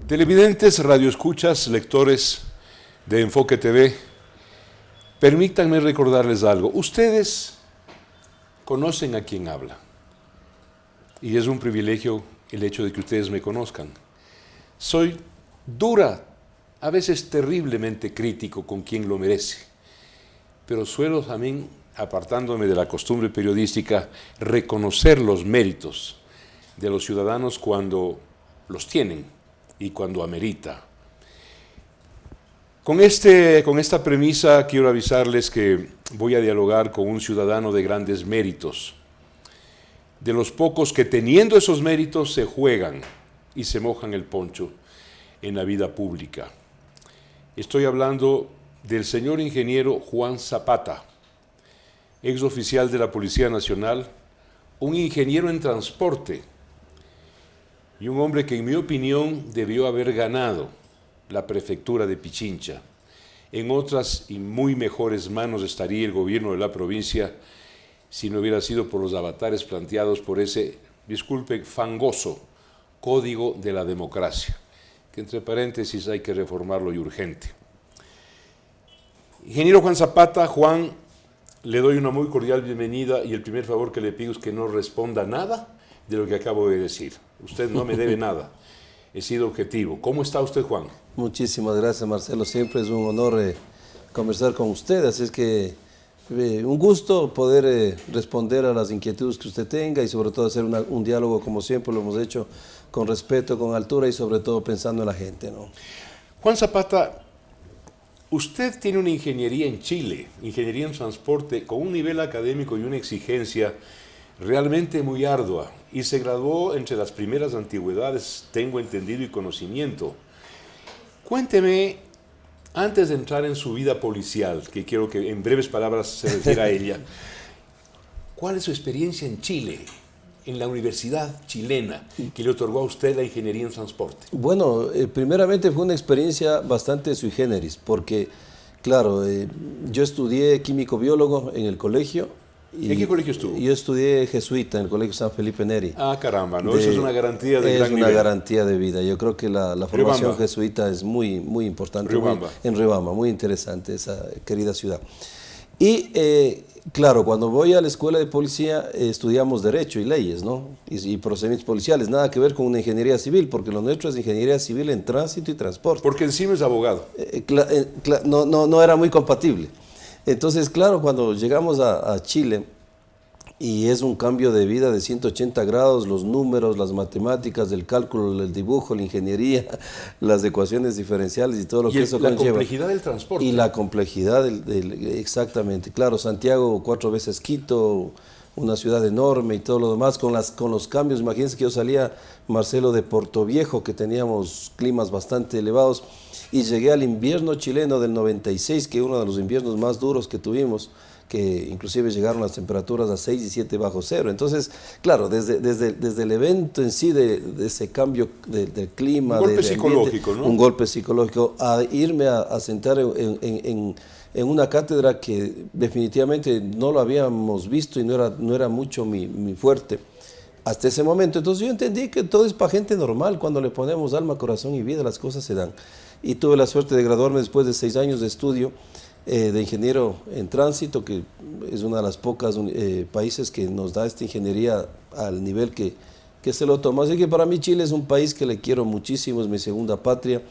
Televidentes, radioescuchas, lectores de Enfoque TV, permítanme recordarles algo. Ustedes conocen a quien habla y es un privilegio el hecho de que ustedes me conozcan. Soy dura, a veces terriblemente crítico con quien lo merece, pero suelo también, apartándome de la costumbre periodística, reconocer los méritos de los ciudadanos cuando los tienen y cuando amerita. Con esta premisa quiero avisarles que voy a dialogar con un ciudadano de grandes méritos, de los pocos que teniendo esos méritos se juegan y se mojan el poncho en la vida pública. Estoy hablando del señor ingeniero Juan Zapata, exoficial de la Policía Nacional, un ingeniero en transporte y un hombre que en mi opinión debió haber ganado la prefectura de Pichincha. En otras y muy mejores manos estaría el gobierno de la provincia si no hubiera sido por los avatares planteados por ese, disculpe, fangoso código de la democracia, que entre paréntesis hay que reformarlo y urgente. Ingeniero Juan Zapata, Juan, le doy una muy cordial bienvenida y el primer favor que le pido es que no responda nada de lo que acabo de decir. Usted no me debe nada. He sido objetivo. ¿Cómo está usted, Juan? Muchísimas gracias, Marcelo. Siempre es un honor conversar con usted, así es que un gusto poder responder a las inquietudes que usted tenga y sobre todo hacer un diálogo como siempre lo hemos hecho, con respeto, con altura y sobre todo pensando en la gente, ¿no? Juan Zapata, usted tiene una ingeniería en Chile, ingeniería en transporte, con un nivel académico y una exigencia realmente muy ardua, y se graduó entre las primeras antigüedades, tengo entendido, y conocimiento. Cuénteme, antes de entrar en su vida policial, que quiero que en breves palabras se refiera a ella, ¿cuál es su experiencia en Chile, en la universidad chilena, que le otorgó a usted la ingeniería en transporte? Bueno, primeramente fue una experiencia bastante sui generis, porque, claro, yo estudié químico-biólogo en el colegio. ¿En qué colegio estuvo? Yo estudié jesuita en el Colegio San Felipe Neri. Ah, caramba, ¿no? Eso es una garantía de gran nivel. Es una garantía de vida. Yo creo que la formación jesuita es muy, muy importante. En Riobamba, muy interesante esa querida ciudad. Y, claro, cuando voy a la escuela de policía estudiamos Derecho y Leyes, ¿no? Y procedimientos policiales. Nada que ver con una ingeniería civil, porque lo nuestro es ingeniería civil en tránsito y transporte. Porque encima es abogado. No era muy compatible. Entonces, claro, cuando llegamos a Chile, y es un cambio de vida de 180 grados, los números, las matemáticas, el cálculo, el dibujo, la ingeniería, las ecuaciones diferenciales y todo lo que eso conlleva. Y la complejidad del transporte. Y la complejidad, exactamente. Claro, Santiago 4 veces Quito, una ciudad enorme y todo lo demás, con los cambios. Imagínense que yo salía, Marcelo, de Portoviejo, que teníamos climas bastante elevados, y llegué al invierno chileno del 96, que es uno de los inviernos más duros que tuvimos, que inclusive llegaron las temperaturas a 6 y 7 bajo cero. Entonces, claro, desde el evento en sí, de ese cambio del clima, un golpe psicológico, ¿no? Un golpe psicológico, a irme a sentar en una cátedra que definitivamente no lo habíamos visto y no era mucho mi fuerte hasta ese momento. Entonces yo entendí que todo es para gente normal. Cuando le ponemos alma, corazón y vida, las cosas se dan. Y tuve la suerte de graduarme después de 6 años de estudio de ingeniero en tránsito, que es una de las pocas países que nos da esta ingeniería al nivel que se lo toma. Así que para mí Chile es un país que le quiero muchísimo, es mi segunda patria,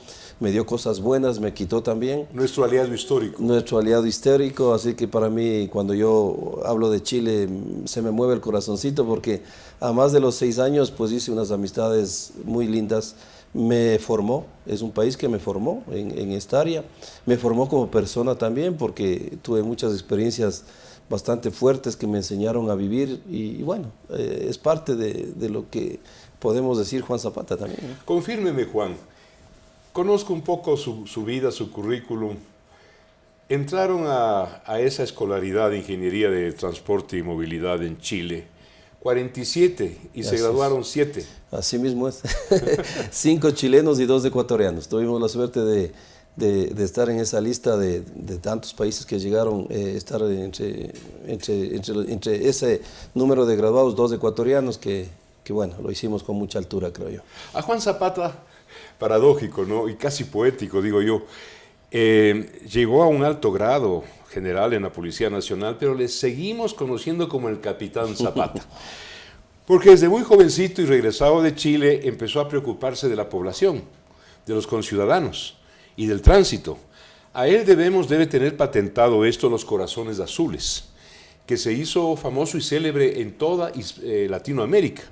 me dio cosas buenas, me quitó también. Nuestro aliado histórico. Nuestro aliado histórico, así que para mí cuando yo hablo de Chile se me mueve el corazoncito, porque a más de los 6 años pues hice unas amistades muy lindas. Me formó, es un país que me formó en esta área, me formó como persona también, porque tuve muchas experiencias bastante fuertes que me enseñaron a vivir y bueno, es parte de lo que podemos decir Juan Zapata también, ¿no? Confírmeme, Juan, conozco un poco su vida, su currículum. Entraron a esa escolaridad de Ingeniería de Transporte y Movilidad en Chile 47 y se graduaron 7. Así mismo es. 5 chilenos y 2 ecuatorianos. Tuvimos la suerte de estar en esa lista de tantos países que llegaron, estar entre ese número de graduados, 2 ecuatorianos que que bueno, lo hicimos con mucha altura, creo yo. A Juan Zapata, paradójico, ¿no? Y casi poético, digo yo, llegó a un alto grado general en la Policía Nacional, pero le seguimos conociendo como el Capitán Zapata. Porque desde muy jovencito y regresado de Chile empezó a preocuparse de la población, de los conciudadanos y del tránsito. A él debe tener patentado esto, los corazones azules, que se hizo famoso y célebre en toda Latinoamérica.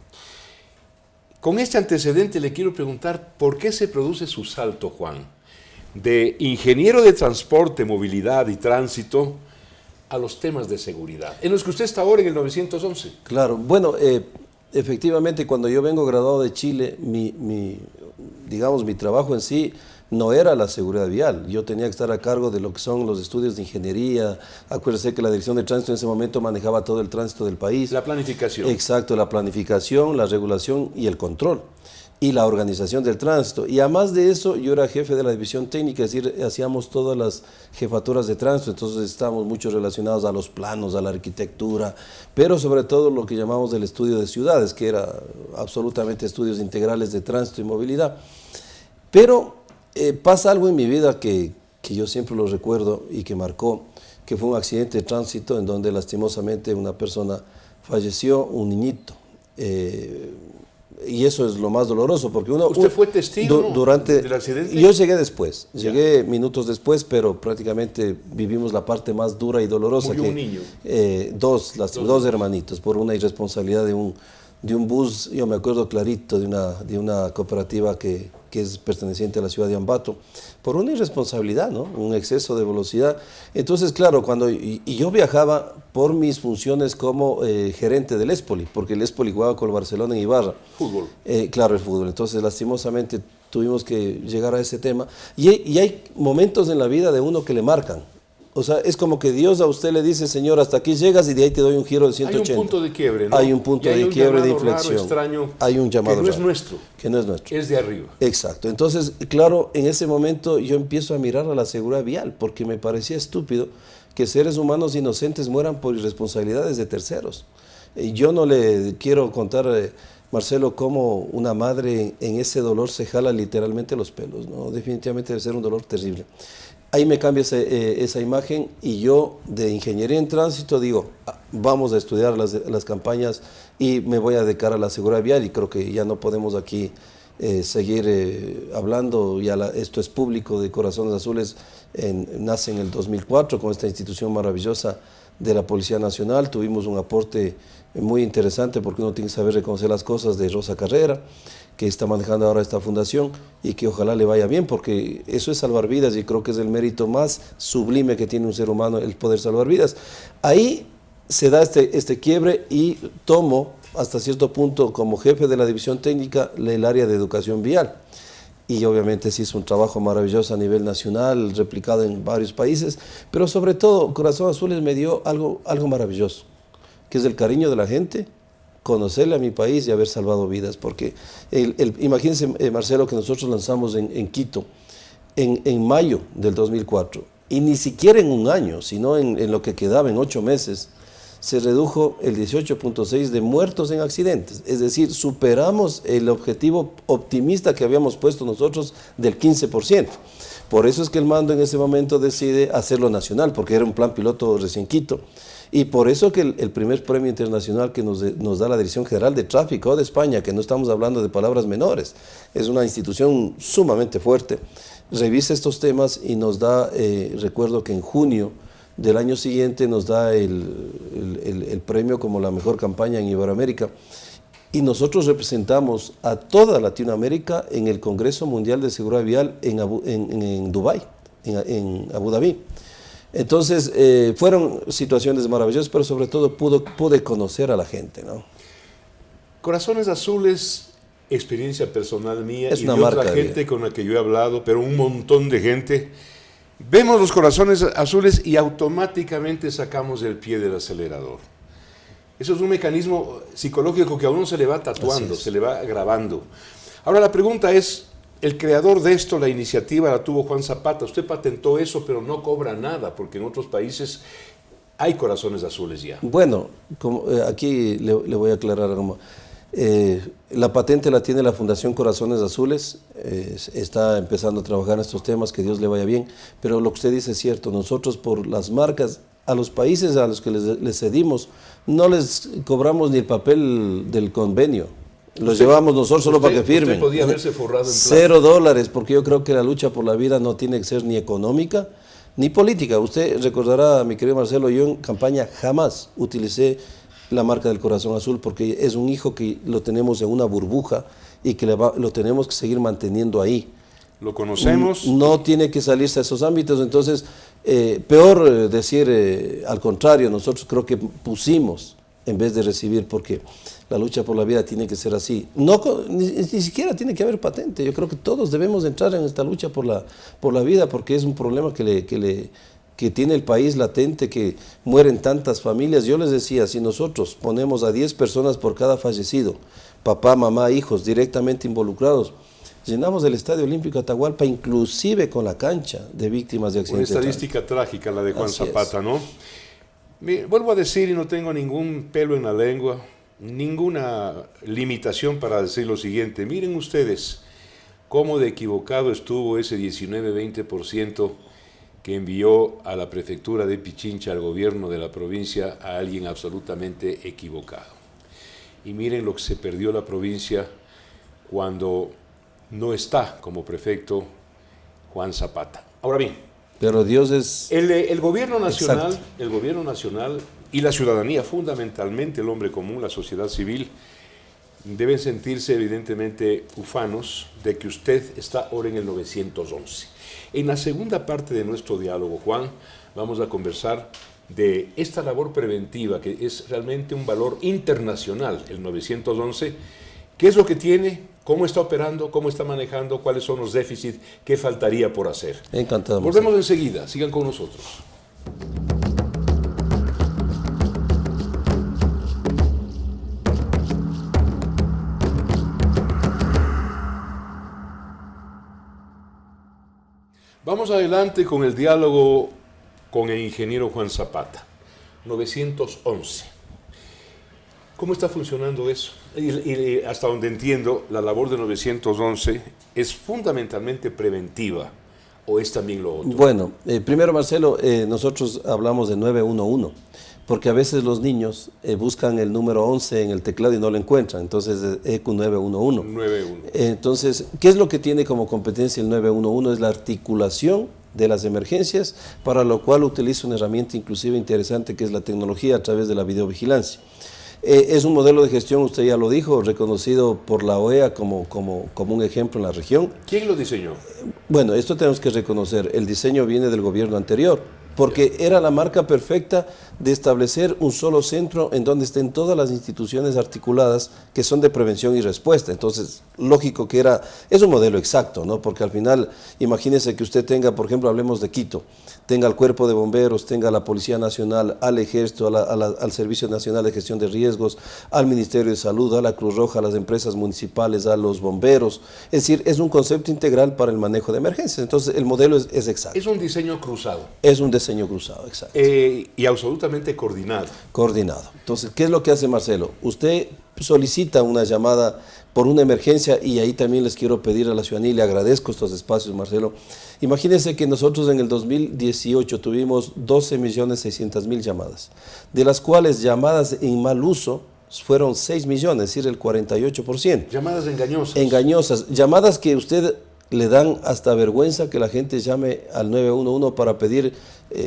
Con este antecedente le quiero preguntar, ¿por qué se produce su salto, Juan, de ingeniero de transporte, movilidad y tránsito a los temas de seguridad, en los que usted está ahora en el 911? Claro, bueno, efectivamente, cuando yo vengo graduado de Chile, digamos, mi trabajo en sí no era la seguridad vial. Yo tenía que estar a cargo de lo que son los estudios de ingeniería. Acuérdese que la Dirección de Tránsito en ese momento manejaba todo el tránsito del país. La planificación. Exacto, la planificación, la regulación y el control. Y la organización del tránsito. Y además de eso, yo era jefe de la división técnica, es decir, hacíamos todas las jefaturas de tránsito, entonces estábamos mucho relacionados a los planos, a la arquitectura, pero sobre todo lo que llamamos el estudio de ciudades, que era absolutamente estudios integrales de tránsito y movilidad. Pero pasa algo en mi vida que yo siempre lo recuerdo y que marcó, que fue un accidente de tránsito en donde lastimosamente una persona falleció, un niñito. Y eso es lo más doloroso, porque ¿Usted fue testigo del accidente? Yo llegué después, llegué minutos después, pero prácticamente vivimos la parte más dura y dolorosa. Murió un niño. Dos hermanitos, por una irresponsabilidad de un bus, yo me acuerdo clarito, de una cooperativa que es perteneciente a la ciudad de Ambato, por una irresponsabilidad, ¿no? Un exceso de velocidad. Entonces, claro, y yo viajaba por mis funciones como gerente del Espoli, porque el Espoli jugaba con el Barcelona en Ibarra. Fútbol. Claro, el fútbol. Entonces, lastimosamente, tuvimos que llegar a ese tema. Y hay momentos en la vida de uno que le marcan. O sea, es como que Dios a usted le dice, Señor, hasta aquí llegas y de ahí te doy un giro de 180. Hay un punto de quiebre, ¿no? Hay un punto de quiebre, de inflexión. Raro, extraño, hay un llamado que no raro, es nuestro. Que no es nuestro. Es de arriba. Exacto. Entonces, claro, en ese momento yo empiezo a mirar a la seguridad vial, porque me parecía estúpido que seres humanos inocentes mueran por irresponsabilidades de terceros. Yo no le quiero contar, Marcelo, cómo una madre en ese dolor se jala literalmente los pelos, ¿no? Definitivamente debe ser un dolor terrible. Ahí me cambia esa imagen y yo de ingeniería en tránsito digo, vamos a estudiar las campañas y me voy a dedicar a la seguridad vial y creo que ya no podemos aquí seguir hablando, esto es público, de Corazones Azules, nace en el 2004 con esta institución maravillosa de la Policía Nacional. Tuvimos un aporte muy interesante porque uno tiene que saber reconocer las cosas, de Rosa Carrera, que está manejando ahora esta fundación y que ojalá le vaya bien, porque eso es salvar vidas y creo que es el mérito más sublime que tiene un ser humano, el poder salvar vidas. Ahí se da este quiebre y tomo hasta cierto punto como jefe de la división técnica el área de educación vial. Y obviamente se hizo un trabajo maravilloso a nivel nacional, replicado en varios países, pero sobre todo Corazón Azules me dio algo maravilloso, que es el cariño de la gente, conocerle a mi país y haber salvado vidas, porque imagínense, Marcelo, que nosotros lanzamos en Quito en mayo del 2004, y ni siquiera en un año, sino en lo que quedaba, en 8 meses, se redujo el 18.6 de muertos en accidentes, es decir, superamos el objetivo optimista que habíamos puesto nosotros del 15%. Por eso es que el mando en ese momento decide hacerlo nacional, porque era un plan piloto recién Quito. Y por eso que el primer premio internacional que nos da la Dirección General de Tráfico de España, que no estamos hablando de palabras menores, es una institución sumamente fuerte, revisa estos temas y nos da, recuerdo que en junio del año siguiente nos da el premio como la mejor campaña en Iberoamérica. Y nosotros representamos a toda Latinoamérica en el Congreso Mundial de Seguridad Vial en Dubái, en Abu Dhabi. Entonces, fueron situaciones maravillosas, pero sobre todo pude conocer a la gente, ¿no? Corazones Azules, experiencia personal mía es y una de marca otra gente con la que yo he hablado, pero un montón de gente. Vemos los Corazones Azules y automáticamente sacamos el pie del acelerador. Eso es un mecanismo psicológico que a uno se le va tatuando, se le va grabando. Ahora la pregunta es, el creador de esto, la iniciativa la tuvo Juan Zapata. Usted patentó eso, pero no cobra nada, porque en otros países hay Corazones Azules ya. Bueno, aquí le voy a aclarar algo. La patente la tiene la Fundación Corazones Azules, está empezando a trabajar en estos temas, que Dios le vaya bien, pero lo que usted dice es cierto, nosotros por las marcas, a los países a los que les cedimos, no les cobramos ni el papel del convenio, los llevamos nosotros solo para que firmen. Usted podía haberse forrado en $0, porque yo creo que la lucha por la vida no tiene que ser ni económica ni política. Usted recordará, mi querido Marcelo, yo en campaña jamás utilicé la marca del corazón azul, porque es un hijo que lo tenemos en una burbuja y que lo tenemos que seguir manteniendo ahí. Lo conocemos. No tiene que salirse a esos ámbitos, entonces peor decir al contrario, nosotros creo que pusimos en vez de recibir, porque la lucha por la vida tiene que ser así. No, ni siquiera tiene que haber patente, yo creo que todos debemos entrar en esta lucha por la vida, porque es un problema que tiene el país latente, que mueren tantas familias. Yo les decía, si nosotros ponemos a 10 personas por cada fallecido, papá, mamá, hijos directamente involucrados, llenamos el Estadio Olímpico Atahualpa, inclusive con la cancha de víctimas de accidentes. Una estadística trágica la de Juan Zapata, ¿no? Vuelvo a decir, y no tengo ningún pelo en la lengua, ninguna limitación para decir lo siguiente. Miren ustedes cómo de equivocado estuvo ese 19-20% que envió a la prefectura de Pichincha, al gobierno de la provincia, a alguien absolutamente equivocado. Y miren lo que se perdió la provincia cuando no está como prefecto Juan Zapata. Ahora bien, pero Dios es... El gobierno nacional, Exacto. el gobierno nacional y la ciudadanía, fundamentalmente el hombre común, la sociedad civil, deben sentirse evidentemente ufanos de que usted está ahora en el 911. En la segunda parte de nuestro diálogo, Juan, vamos a conversar de esta labor preventiva, que es realmente un valor internacional, el 911. ¿Qué es lo que tiene? ¿Cómo está operando? ¿Cómo está manejando? ¿Cuáles son los déficits? ¿Qué faltaría por hacer? Encantado. Volvemos enseguida. Sigan con nosotros. Vamos adelante con el diálogo con el ingeniero Juan Zapata. 911. ¿Cómo está funcionando eso? Y hasta donde entiendo, la labor de 911 es fundamentalmente preventiva, ¿o es también lo otro? Bueno, primero, Marcelo, nosotros hablamos de 911, porque a veces los niños buscan el número 11 en el teclado y no lo encuentran, entonces ECU 911. 911. Entonces, ¿qué es lo que tiene como competencia el 911? Es la articulación de las emergencias, para lo cual utiliza una herramienta inclusive interesante, que es la tecnología a través de la videovigilancia. Es un modelo de gestión, usted ya lo dijo, reconocido por la OEA como un ejemplo en la región. ¿Quién lo diseñó? Bueno, esto tenemos que reconocer, el diseño viene del gobierno anterior, porque era la marca perfecta de establecer un solo centro en donde estén todas las instituciones articuladas que son de prevención y respuesta. Entonces, lógico que es un modelo exacto, ¿no? Porque al final, imagínese que usted tenga, por ejemplo, hablemos de Quito, tenga el Cuerpo de Bomberos, tenga la Policía Nacional, al Ejército, al Servicio Nacional de Gestión de Riesgos, al Ministerio de Salud, a la Cruz Roja, a las empresas municipales, a los bomberos. Es decir, es un concepto integral para el manejo de emergencias. Entonces, el modelo es exacto. Es un diseño cruzado. Es un diseño cruzado, exacto. Y absolutamente coordinado. Coordinado. Entonces, ¿qué es lo que hace Marcelo? Usted solicita una llamada por una emergencia, y ahí también les quiero pedir a la ciudadanía, y le agradezco estos espacios, Marcelo. Imagínense que nosotros en el 2018 tuvimos 12.600.000 llamadas, de las cuales llamadas en mal uso fueron 6 millones, es decir, el 48%. Llamadas engañosas. Engañosas, llamadas que usted le dan hasta vergüenza que la gente llame al 911 para pedir,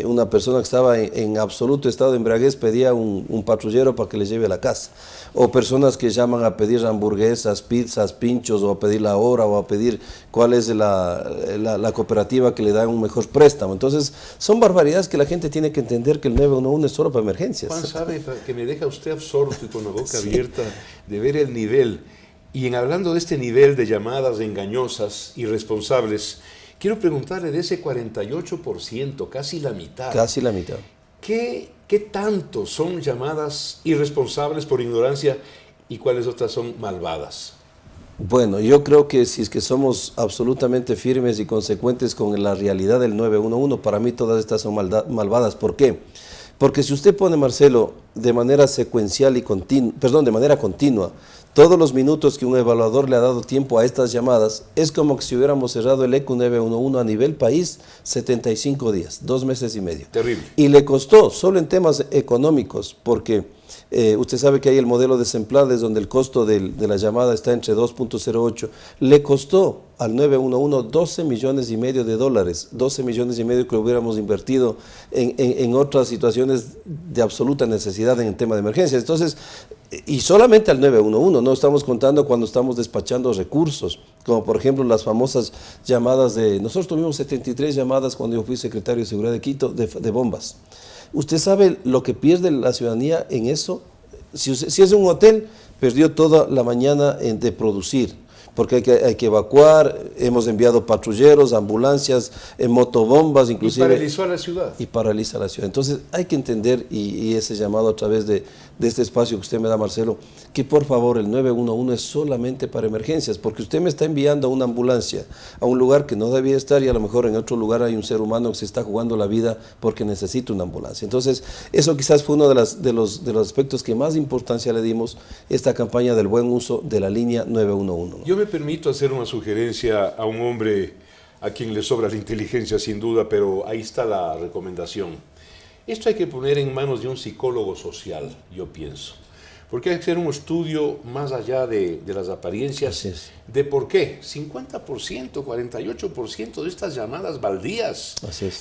una persona que estaba en absoluto estado de embriaguez pedía un patrullero para que le lleve a la casa, o personas que llaman a pedir hamburguesas, pizzas, pinchos, o a pedir la hora, o a pedir cuál es la cooperativa que le da un mejor préstamo. Entonces, son barbaridades que la gente tiene que entender, que el 911 es solo para emergencias. Juan, sabe que me deja usted absorto y con la boca abierta de ver el nivel. Y hablando de este nivel de llamadas engañosas, irresponsables, quiero preguntarle de ese 48%, casi la mitad. Casi la mitad. ¿Qué tanto son llamadas irresponsables por ignorancia y cuáles otras son malvadas? Bueno, yo creo que si es que somos absolutamente firmes y consecuentes con la realidad del 911, para mí todas estas son malvadas. ¿Por qué? Porque si usted pone, Marcelo, de manera secuencial y de manera continua, todos los minutos que un evaluador le ha dado tiempo a estas llamadas, es como si hubiéramos cerrado el ECU 911 a nivel país 75 días, 2 meses y medio. Terrible. Y le costó, solo en temas económicos, porque usted sabe que hay el modelo de Semplades donde el costo de la llamada está entre 2.08, le costó al 911 12 millones y medio de dólares, 12 millones y medio que hubiéramos invertido en otras situaciones de absoluta necesidad en el tema de emergencias. Entonces, y solamente al 911, no estamos contando cuando estamos despachando recursos, como por ejemplo las famosas llamadas nosotros tuvimos 73 llamadas cuando yo fui secretario de Seguridad de Quito de bombas. ¿Usted sabe lo que pierde la ciudadanía en eso? Si es un hotel, perdió toda la mañana de producir, porque hay que evacuar, hemos enviado patrulleros, ambulancias, motobombas, inclusive. Y paralizó a la ciudad. Y paraliza la ciudad. Entonces hay que entender, y ese llamado a través de este espacio que usted me da, Marcelo, que por favor el 911 es solamente para emergencias, porque usted me está enviando una ambulancia a un lugar que no debía estar y a lo mejor en otro lugar hay un ser humano que se está jugando la vida porque necesita una ambulancia. Entonces eso quizás fue uno de los aspectos que más importancia le dimos esta campaña del buen uso de la línea 911. Yo me permito hacer una sugerencia a un hombre a quien le sobra la inteligencia sin duda, pero ahí está la recomendación. Esto hay que poner en manos de un psicólogo social, yo pienso. Porque hay que hacer un estudio más allá de las apariencias de por qué 50%, 48% de estas llamadas baldías,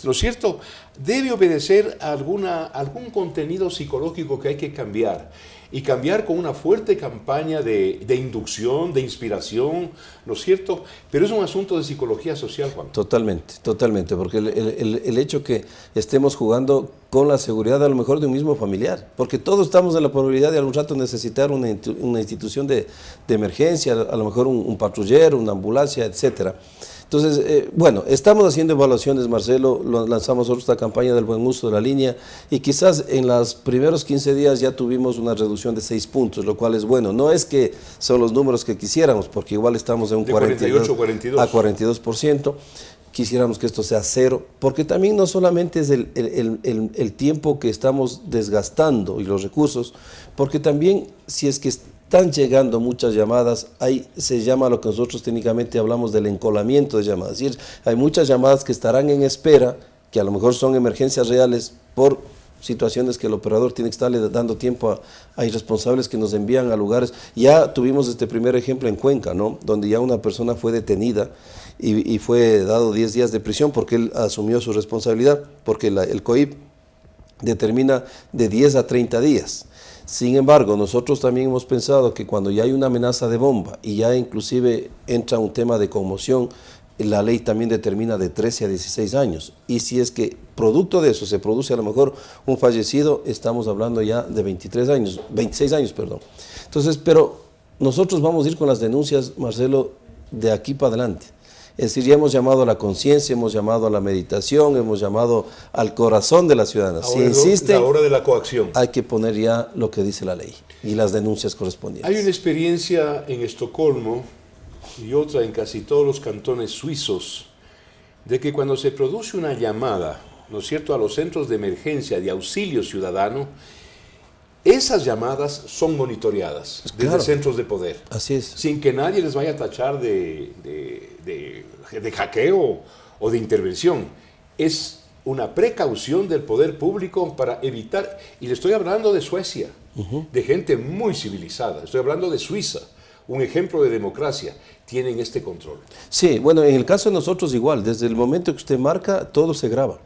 ¿no es cierto? Debe obedecer a algún contenido psicológico que hay que cambiar. Y cambiar con una fuerte campaña de inducción, de inspiración, ¿no es cierto? Pero es un asunto de psicología social, Juan. Totalmente, totalmente, porque el hecho que estemos jugando con la seguridad a lo mejor de un mismo familiar, porque todos estamos en la probabilidad de algún rato necesitar una institución de emergencia, a lo mejor un patrullero, una ambulancia, etcétera. Entonces, bueno, estamos haciendo evaluaciones, Marcelo, lanzamos nosotros esta campaña del buen uso de la línea y quizás en los primeros 15 días ya tuvimos una reducción de 6 puntos, lo cual es bueno. No es que son los números que quisiéramos, porque igual estamos en un 48 a 42%. Quisiéramos que esto sea cero, porque también no solamente es el tiempo que estamos desgastando y los recursos, porque también si es que están llegando muchas llamadas, ahí se llama lo que nosotros técnicamente hablamos del encolamiento de llamadas, es decir, hay muchas llamadas que estarán en espera, que a lo mejor son emergencias reales por situaciones que el operador tiene que estarle dando tiempo a irresponsables que nos envían a lugares. Ya tuvimos este primer ejemplo en Cuenca, ¿no? Donde ya una persona fue detenida y fue dado 10 días de prisión porque él asumió su responsabilidad, porque el COIP determina de 10 a 30 días. Sin embargo, nosotros también hemos pensado que cuando ya hay una amenaza de bomba y ya inclusive entra un tema de conmoción, la ley también determina de 13 a 16 años. Y si es que producto de eso se produce a lo mejor un fallecido, estamos hablando ya de 26 años, perdón. Entonces, pero nosotros vamos a ir con las denuncias, Marcelo, de aquí para adelante. Es decir, ya hemos llamado a la conciencia, hemos llamado a la meditación, hemos llamado al corazón de la ciudadana. Si insiste, la hora de la coacción. Hay que poner ya lo que dice la ley y las denuncias correspondientes. Hay una experiencia en Estocolmo y otra en casi todos los cantones suizos, de que cuando se produce una llamada, ¿no es cierto?, a los centros de emergencia de auxilio ciudadano, esas llamadas son monitoreadas desde centros de poder. Así es. Sin que nadie les vaya a tachar de hackeo o de intervención. Es una precaución del poder público para evitar, y le estoy hablando de Suecia, de gente muy civilizada, estoy hablando de Suiza, un ejemplo de democracia, tienen este control. Sí, bueno, en el caso de nosotros igual, desde el momento que usted marca, todo se graba.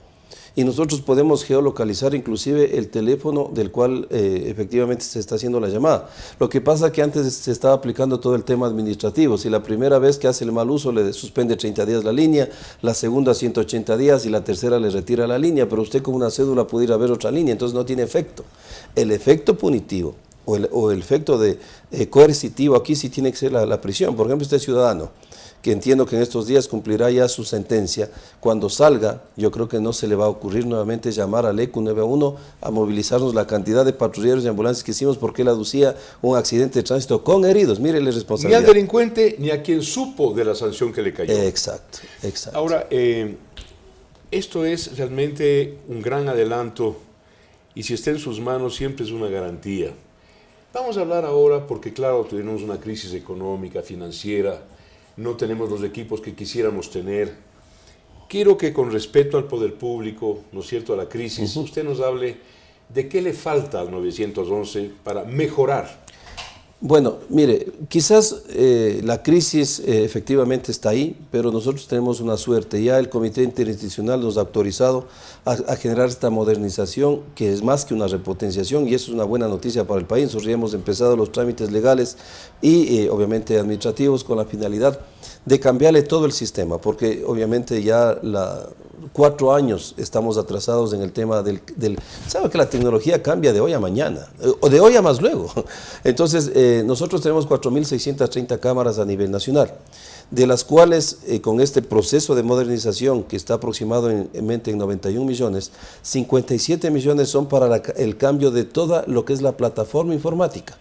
Y nosotros podemos geolocalizar inclusive el teléfono del cual efectivamente se está haciendo la llamada. Lo que pasa es que antes se estaba aplicando todo el tema administrativo. Si la primera vez que hace el mal uso le suspende 30 días la línea, la segunda 180 días y la tercera le retira la línea, pero usted con una cédula puede ir a ver otra línea, entonces no tiene efecto. El efecto punitivo o el efecto coercitivo aquí sí tiene que ser la prisión. Por ejemplo, este ciudadano, que entiendo que en estos días cumplirá ya su sentencia, cuando salga, yo creo que no se le va a ocurrir nuevamente llamar al ECU 911 a movilizarnos la cantidad de patrulleros y ambulancias que hicimos porque él aducía un accidente de tránsito con heridos. Mire la responsabilidad. Ni al delincuente ni a quien supo de la sanción que le cayó. Exacto, exacto. Ahora, esto es realmente un gran adelanto y si está en sus manos siempre es una garantía. Vamos a hablar ahora, porque claro, tenemos una crisis económica, financiera, no tenemos los equipos que quisiéramos tener. Quiero que con respeto al poder público, ¿no es cierto?, a la crisis, usted nos hable de qué le falta al 911 para mejorar. Bueno, mire, quizás la crisis efectivamente está ahí, pero nosotros tenemos una suerte. Ya el Comité Interinstitucional nos ha autorizado a generar esta modernización, que es más que una repotenciación, y eso es una buena noticia para el país. Nosotros ya hemos empezado los trámites legales y obviamente administrativos con la finalidad de cambiarle todo el sistema, porque obviamente ya 4 años estamos atrasados en el tema sabe que la tecnología cambia de hoy a mañana, o de hoy a más luego. Entonces, nosotros tenemos 4.630 cámaras a nivel nacional, de las cuales con este proceso de modernización que está aproximadamente en 91 millones, 57 millones son para el cambio de toda lo que es la plataforma informática,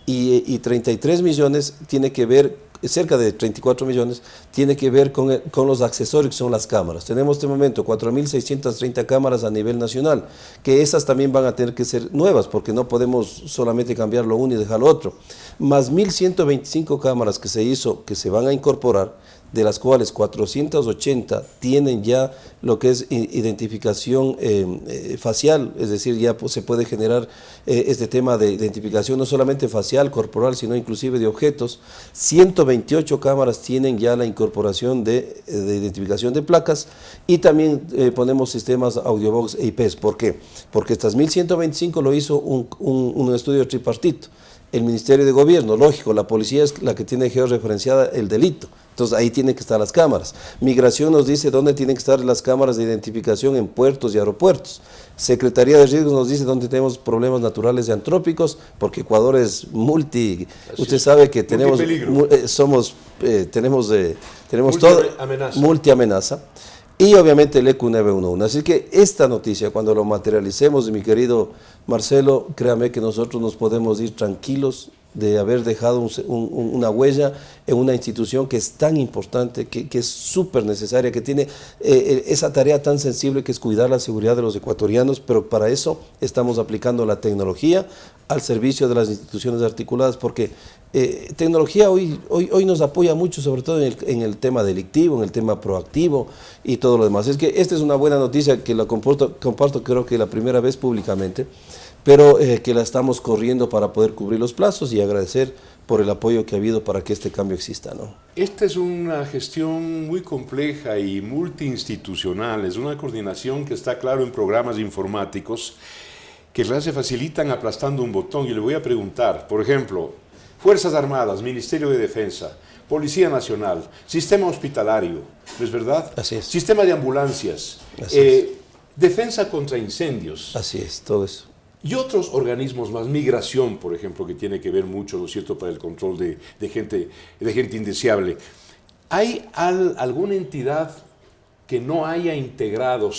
y 33 millones tiene que ver, cerca de 34 millones, tiene que ver con los accesorios que son las cámaras. Tenemos este momento 4.630 cámaras a nivel nacional, que esas también van a tener que ser nuevas, porque no podemos solamente cambiar lo uno y dejar lo otro. Más 1.125 cámaras que se van a incorporar, de las cuales 480 tienen ya lo que es identificación facial, es decir, ya se puede generar este tema de identificación no solamente facial, corporal, sino inclusive de objetos. 128 cámaras tienen ya la incorporación de identificación de placas, y también ponemos sistemas AudioVox e IPs. ¿Por qué? Porque estas 1.125 lo hizo un estudio tripartito. El Ministerio de Gobierno, lógico, la policía es la que tiene georreferenciada el delito, entonces ahí tienen que estar las cámaras. Migración nos dice dónde tienen que estar las cámaras de identificación en puertos y aeropuertos. Secretaría de Riesgos nos dice dónde tenemos problemas naturales y antrópicos, porque Ecuador es usted sabe que tenemos multiamenaza. Y obviamente el EQ 911. Así que esta noticia, cuando lo materialicemos, mi querido Marcelo, créame que nosotros nos podemos ir tranquilos de haber dejado una huella en una institución que es tan importante, que es súper necesaria, que tiene esa tarea tan sensible que es cuidar la seguridad de los ecuatorianos, pero para eso estamos aplicando la tecnología al servicio de las instituciones articuladas, porque tecnología hoy nos apoya mucho, sobre todo en el tema delictivo, en el tema proactivo y todo lo demás. Es que esta es una buena noticia que la comparto creo que la primera vez públicamente, pero que la estamos corriendo para poder cubrir los plazos, y agradecer por el apoyo que ha habido para que este cambio exista, ¿no? Esta es una gestión muy compleja y multiinstitucional, es una coordinación que está claro en programas informáticos que se facilitan aplastando un botón. Y le voy a preguntar, por ejemplo, Fuerzas Armadas, Ministerio de Defensa, Policía Nacional, Sistema Hospitalario, ¿no es verdad? Así es. Sistema de ambulancias, Defensa contra incendios. Así es, todo eso. Y otros organismos más, migración, por ejemplo, que tiene que ver mucho, ¿no es cierto?, para el control de gente indeseable. ¿Hay alguna entidad que no haya integrado,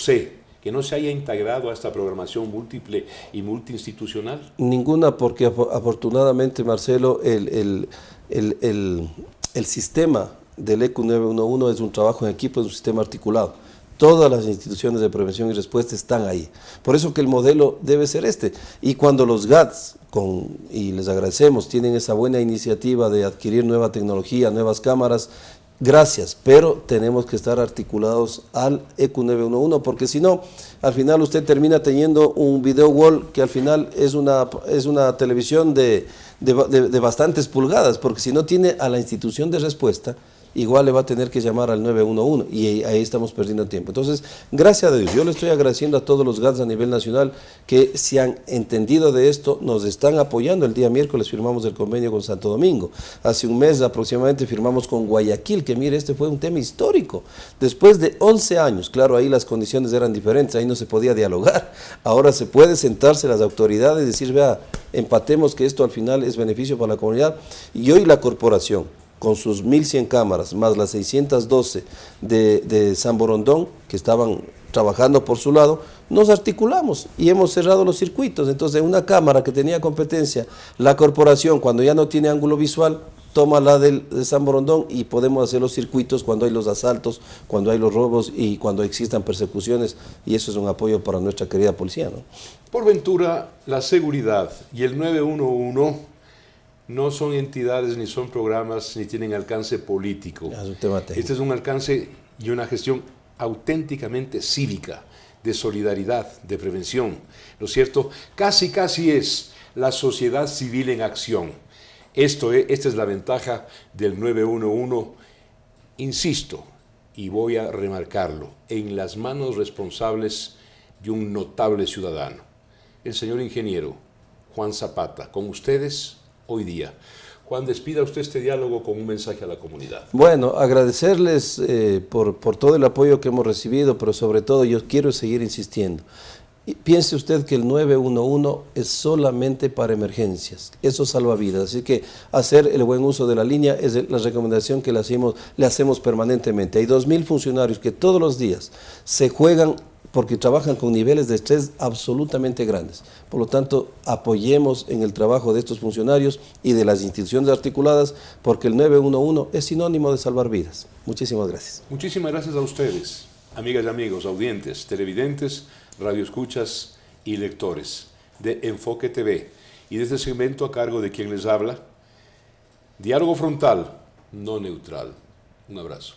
que no se haya integrado a esta programación múltiple y multiinstitucional? Ninguna, porque afortunadamente, Marcelo, el sistema del EQ 911 es un trabajo en equipo, es un sistema articulado. Todas las instituciones de prevención y respuesta están ahí. Por eso que el modelo debe ser este. Y cuando los GATS, y les agradecemos, tienen esa buena iniciativa de adquirir nueva tecnología, nuevas cámaras, gracias, pero tenemos que estar articulados al EQ 911, porque si no, al final usted termina teniendo un video wall que al final es una televisión de bastantes pulgadas, porque si no tiene a la institución de respuesta, igual le va a tener que llamar al 911, y ahí estamos perdiendo tiempo. Entonces, gracias a Dios, yo le estoy agradeciendo a todos los GATS a nivel nacional que se han entendido de esto, nos están apoyando. El día miércoles firmamos el convenio con Santo Domingo. Hace un mes aproximadamente firmamos con Guayaquil, que mire, este fue un tema histórico. Después de 11 años, claro, ahí las condiciones eran diferentes, ahí no se podía dialogar. Ahora se puede sentarse las autoridades y decir, vea, empatemos que esto al final es beneficio para la comunidad. Y hoy la corporación, con sus 1.100 cámaras, más las 612 de San Borondón, que estaban trabajando por su lado, nos articulamos y hemos cerrado los circuitos. Entonces, una cámara que tenía competencia, la corporación, cuando ya no tiene ángulo visual, toma la de San Borondón, y podemos hacer los circuitos cuando hay los asaltos, cuando hay los robos y cuando existan persecuciones, y eso es un apoyo para nuestra querida policía, ¿no? Por ventura, la seguridad y el 911 no son entidades, ni son programas, ni tienen alcance político. Es un tema técnico. Este es un alcance y una gestión auténticamente cívica, de solidaridad, de prevención. ¿No es cierto? Casi es la sociedad civil en acción. Esta es la ventaja del 911, insisto, y voy a remarcarlo, en las manos responsables de un notable ciudadano, el señor ingeniero Juan Zapata, con ustedes hoy día. Juan, despida usted este diálogo con un mensaje a la comunidad. Bueno, agradecerles por todo el apoyo que hemos recibido, pero sobre todo yo quiero seguir insistiendo. Y piense usted que el 911 es solamente para emergencias, eso salva vidas, así que hacer el buen uso de la línea es la recomendación que le hacemos permanentemente. Hay 2.000 funcionarios que todos los días se juegan porque trabajan con niveles de estrés absolutamente grandes. Por lo tanto, apoyemos en el trabajo de estos funcionarios y de las instituciones articuladas, porque el 911 es sinónimo de salvar vidas. Muchísimas gracias. Muchísimas gracias a ustedes, amigas y amigos, audientes, televidentes, radioescuchas y lectores de Enfoque TV y de este segmento a cargo de quien les habla, Diálogo Frontal, no neutral. Un abrazo.